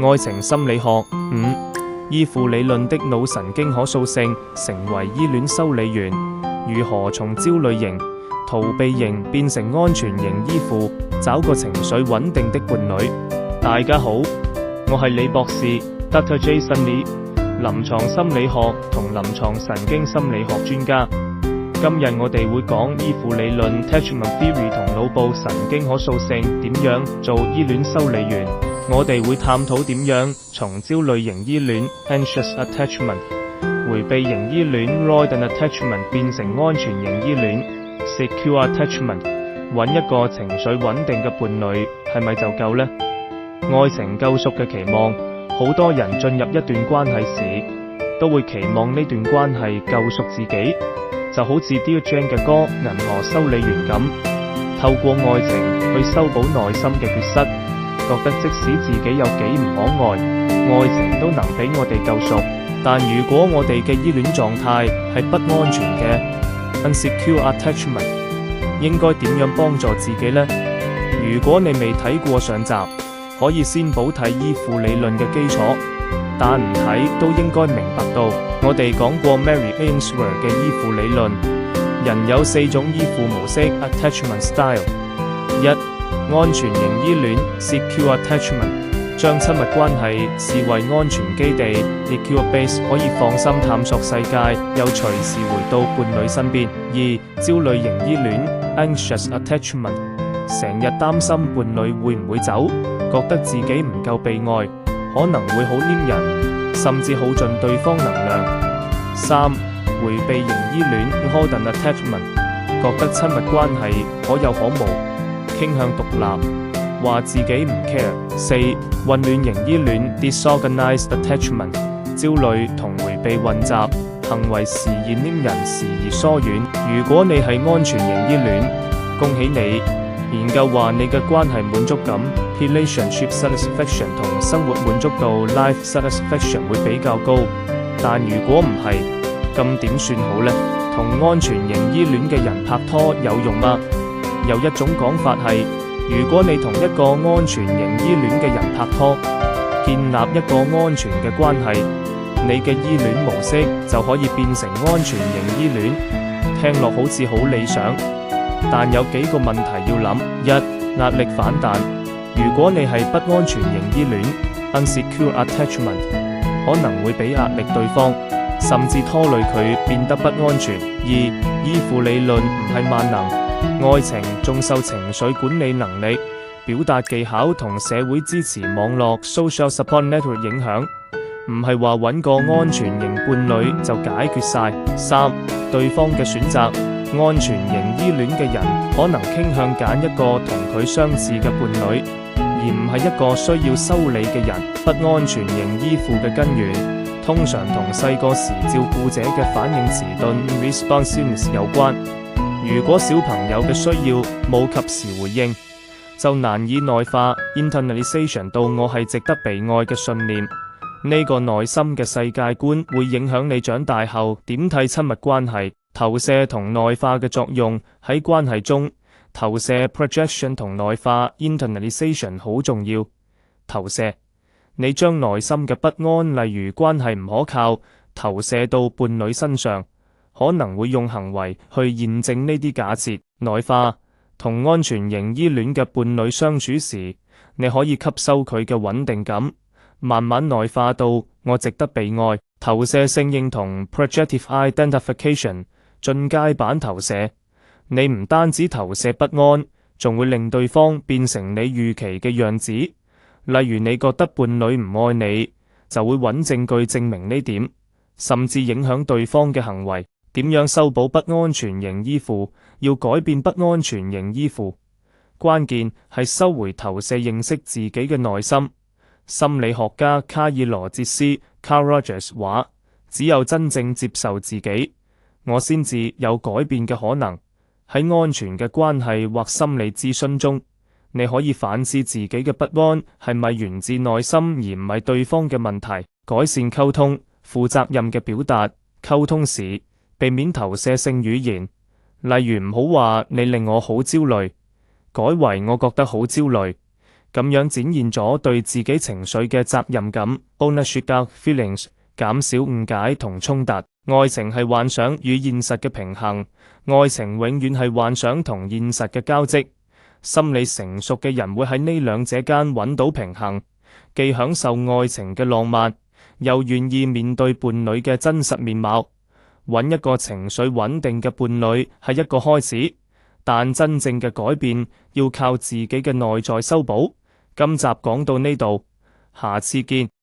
愛情心理學5依附理論的腦神經可塑性，成為依戀修理員。如何從焦慮型、逃避型變成安全型依附，找個情緒穩定的伴侶？大家好，我係李博士 Dr. Jason Lee， 臨床心理學同臨床神經心理學專家。今日我哋會講依附理論 Attachment Theory 同腦部神經可塑性點樣做依戀修理員。我哋會探討點樣從焦慮型依戀 Anxious Attachment、迴避型依戀 Avoidant Attachment 變成安全型依戀 Secure Attachment。揾一個情緒穩定嘅伴侶係咪就夠呢？愛情救贖嘅期望，好多人進入一段關係時都會期望呢段關係救贖自己，就好似 Dear Jane 嘅歌《銀河修理員》咁，透過愛情去修補內心嘅缺失，覺得即使自己有幾唔可愛，愛情都能俾我哋救贖。但如果我哋嘅依戀狀態係不安全嘅 Unsecure Attachment， 應該點樣幫助自己呢？如果你未睇過上集，可以先補睇依附理論嘅基礎，但唔睇都應該明白到，我哋講過 Mary Ainsworth 嘅依附理論，人有4種依附模式 Attachment Style。1. 安全型依戀 Secure Attachment， 將親密關係視為安全基地 Secure Base， 可以放心探索世界，又隨時回到伴侶身邊。2. 焦慮型依戀 Anxious Attachment， 成日擔心伴侶會唔會走，覺得自己唔夠被愛，可能會好黏人，甚至耗盡對方能量。3. 迴避型依戀 Avoidant Attachment， 覺得親密關係可有可無，傾向獨立，話自己唔 care。4. 混亂型依戀 Disorganized Attachment， 焦慮同迴避混雜，行為時而黏人，時而疏遠。如果你係安全型依戀，恭喜你，研究話你嘅關係滿足感 Relationship Satisfaction 同生活滿足度 Life Satisfaction 會比較高。但如果唔係，咁點算好呢？同安全型依戀嘅人拍拖有用嗎？有一種講法係，如果你同一個安全型依戀嘅人拍拖，建立一個安全嘅關係，你嘅依戀模式就可以變成安全型依戀。聽落好似好理想，但有幾個問題要諗。1. 壓力反彈，如果你係不安全型依戀 Unsecure Attachment， 可能會俾壓力對方，甚至拖累佢變得不安全。2. 依附理論唔係萬能，愛情仲受情緒管理能力、表達技巧同社會支持網絡 Social Support Network 影響，唔係話揾個安全型伴侶就解決晒。3. 對方嘅選擇，安全型依戀嘅人可能傾向揀一個同佢相似嘅伴侶，而唔係一個需要修理嘅人。不安全型依附嘅根源，通常同細個時照顧者嘅反應遲鈍 responsiveness 有關。如果小朋友嘅需要冇及時回應，就難以內化 internalization 到我係值得被愛嘅信念。呢個內心嘅世界觀會影響你長大後點睇親密關係。投射同內化嘅作用喺關係中，投射 projection 同內化 internalization 好重要。投射，你將內心嘅不安，例如關係唔可靠，投射到伴侶身上，可能會用行為去驗證呢啲假設。內化，同安全型依戀嘅伴侶相處時，你可以吸收佢嘅穩定感，慢慢內化到我值得被愛。投射性認同 projective identification， 進階版投射，你唔單止投射不安，仲會令對方變成你預期嘅樣子。例如你覺得伴侶唔愛你，就會揾證據證明呢點，甚至影響對方嘅行為。點樣修補不安全型依附？要改變不安全型依附，關鍵係收回投射，認識自己嘅內心。心理學家卡爾羅哲斯 Carl Rogers 話，只有真正接受自己，我先至有改變嘅可能。喺安全嘅關係或心理諮詢中，你可以反思自己嘅不安係咪源自內心而唔係對方嘅問題。改善溝通，負責任嘅表達，溝通時避免投射性語言，例如唔好話你令我好焦慮，改為我覺得好焦慮。咁樣展現咗對自己情緒嘅責任感 （ownership of feelings），減少誤解同衝突。愛情係幻想與現實嘅平衡，愛情永遠係幻想同現實嘅交織。心理成熟嘅人會喺呢兩者間揾到平衡，既享受愛情嘅浪漫，又願意面對伴侶嘅真實面貌。揾一個情緒穩定嘅伴侶係一個開始，但真正嘅改變要靠自己嘅內在修補。今集講到呢度，下次見。